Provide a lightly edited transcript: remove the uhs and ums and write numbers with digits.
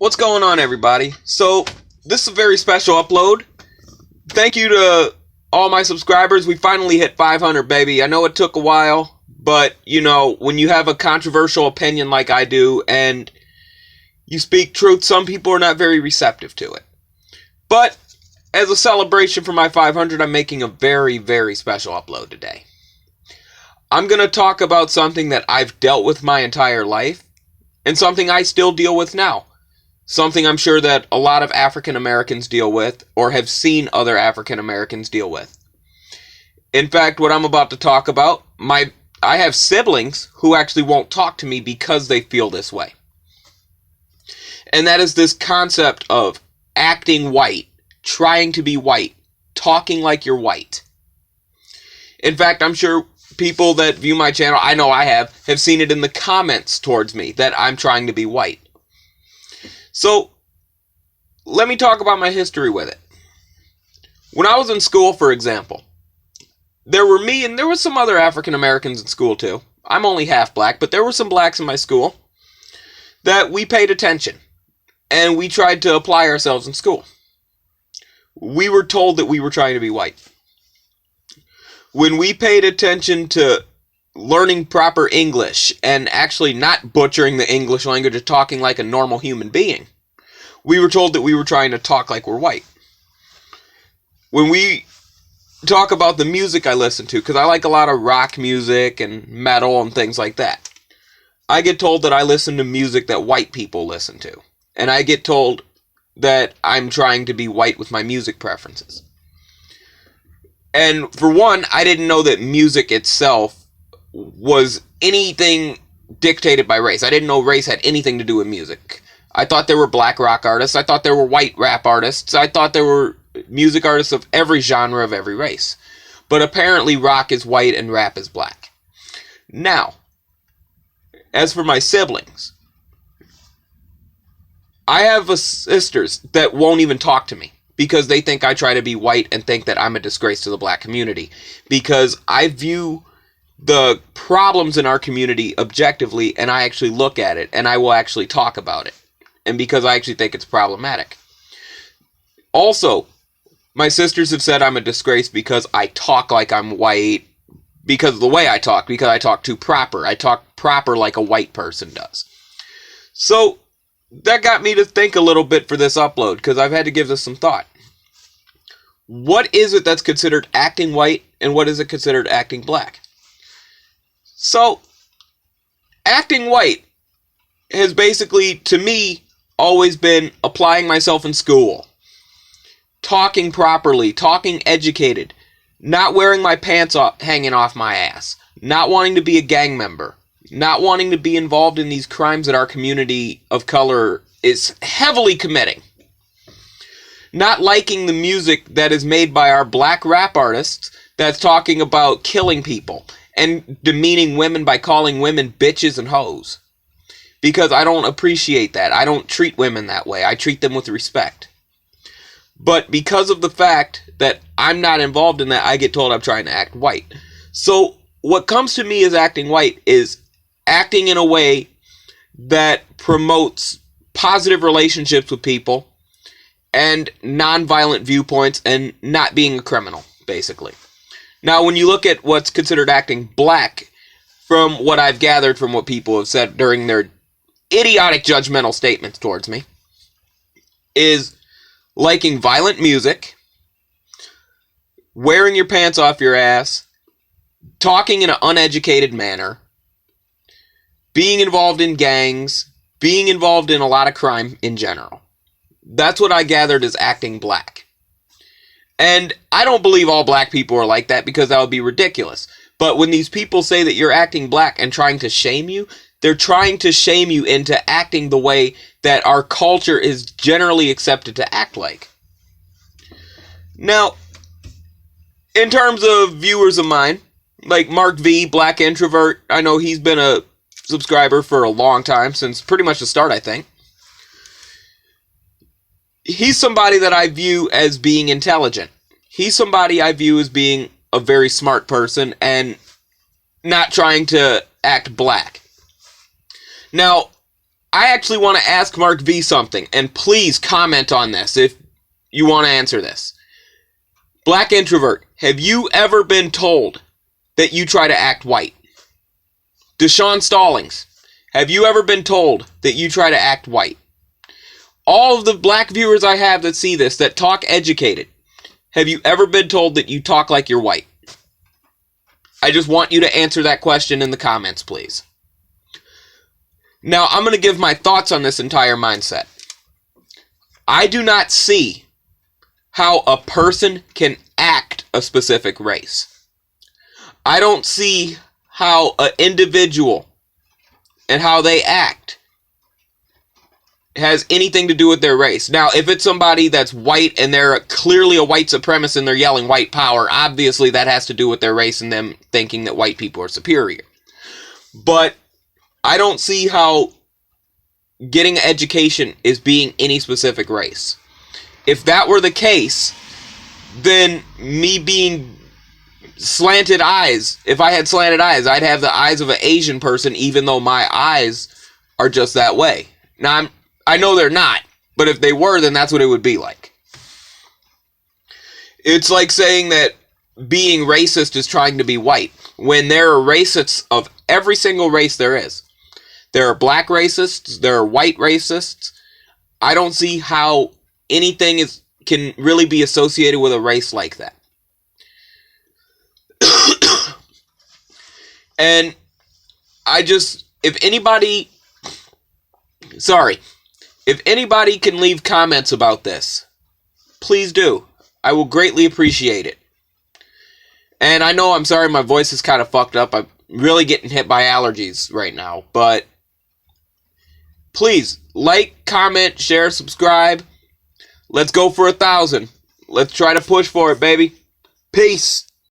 What's going on, everybody? So, this is a very special upload. Thank you to all my subscribers. We finally hit 500, baby. I know it took a while, but, when you have a controversial opinion like I do, and you speak truth, some people are not very receptive to it. But, as a celebration for my 500, I'm making a very, very special upload today. I'm going to talk about something that I've dealt with my entire life, and something I still deal with now. Something I'm sure that a lot of African Americans deal with, or have seen other African Americans deal with. In fact, what I'm about to talk about, I have siblings who actually won't talk to me because they feel this way. And that is this concept of acting white, trying to be white, talking like you're white. In fact, I'm sure people that view my channel, I know I have seen it in the comments towards me that I'm trying to be white. So, let me talk about my history with it. When I was in school, for example, there were me and there were some other African Americans in school too. I'm only half black, but there were some blacks in my school that we paid attention and we tried to apply ourselves in school. We were told that we were trying to be white. When we paid attention to learning proper English and actually not butchering the English language or talking like a normal human being, we were told that we were trying to talk like we're white. When we talk about the music I listen to, because I like a lot of rock music and metal and things like that, I get told that I listen to music that white people listen to. And I get told that I'm trying to be white with my music preferences. And for one, I didn't know that music itself was anything dictated by race. I didn't know race had anything to do with music. I thought there were black rock artists. I thought there were white rap artists. I thought there were music artists of every genre of every race. But apparently rock is white and rap is black. Now, as for my siblings, I have sisters that won't even talk to me because they think I try to be white and think that I'm a disgrace to the black community. Because I view the problems in our community objectively, and I actually look at it, and I will actually talk about it. And because I actually think it's problematic. Also, my sisters have said I'm a disgrace because I talk like I'm white, because of the way I talk, because I talk too proper. I talk proper like a white person does. So, that got me to think a little bit for this upload, because I've had to give this some thought. What is it that's considered acting white, and what is it considered acting black? So, acting white has basically, to me, always been applying myself in school. Talking properly, talking educated, not wearing my pants hanging off my ass, not wanting to be a gang member, not wanting to be involved in these crimes that our community of color is heavily committing. Not liking the music that is made by our black rap artists that's talking about killing people and demeaning women by calling women bitches and hoes. Because I don't appreciate that. I don't treat women that way. I treat them with respect. But because of the fact that I'm not involved in that, I get told I'm trying to act white. So what comes to me as acting white is acting in a way that promotes positive relationships with people and nonviolent viewpoints and not being a criminal, basically. Now, when you look at what's considered acting black, from what I've gathered from what people have said during their idiotic judgmental statements towards me, is liking violent music, wearing your pants off your ass, talking in an uneducated manner, being involved in gangs, being involved in a lot of crime in general. That's what I gathered as acting black. And I don't believe all black people are like that because that would be ridiculous. But when these people say that you're acting black and trying to shame you, they're trying to shame you into acting the way that our culture is generally accepted to act like. Now, in terms of viewers of mine, like Mark V, Black Introvert, I know he's been a subscriber for a long time, since pretty much the start, I think. He's somebody that I view as being intelligent. He's somebody I view as being a very smart person and not trying to act black. Now, I actually want to ask Mark V something, and please comment on this if you want to answer this. Black Introvert, have you ever been told that you try to act white? Deshaun Stallings, have you ever been told that you try to act white? All of the black viewers I have that see this, that talk educated, have you ever been told that you talk like you're white? I just want you to answer that question in the comments, please. Now, I'm going to give my thoughts on this entire mindset. I do not see how a person can act a specific race. I don't see how an individual and how they act has anything to do with their race. Now, if it's somebody that's white and they're clearly a white supremacist and they're yelling white power, obviously that has to do with their race and them thinking that white people are superior. But I don't see how getting education is being any specific race. If that were the case, then me being slanted eyes, if I had slanted eyes, I'd have the eyes of an Asian person, even though my eyes are just that way. Now, I know they're not, but if they were, then that's what it would be like. It's like saying that being racist is trying to be white, when there are racists of every single race there is. There are black racists, there are white racists. I don't see how anything can really be associated with a race like that. And if anybody can leave comments about this, please do. I will greatly appreciate it. And I know, I'm sorry, my voice is kind of fucked up. I'm really getting hit by allergies right now. But please, like, comment, share, subscribe. Let's go for 1,000. Let's try to push for it, baby. Peace.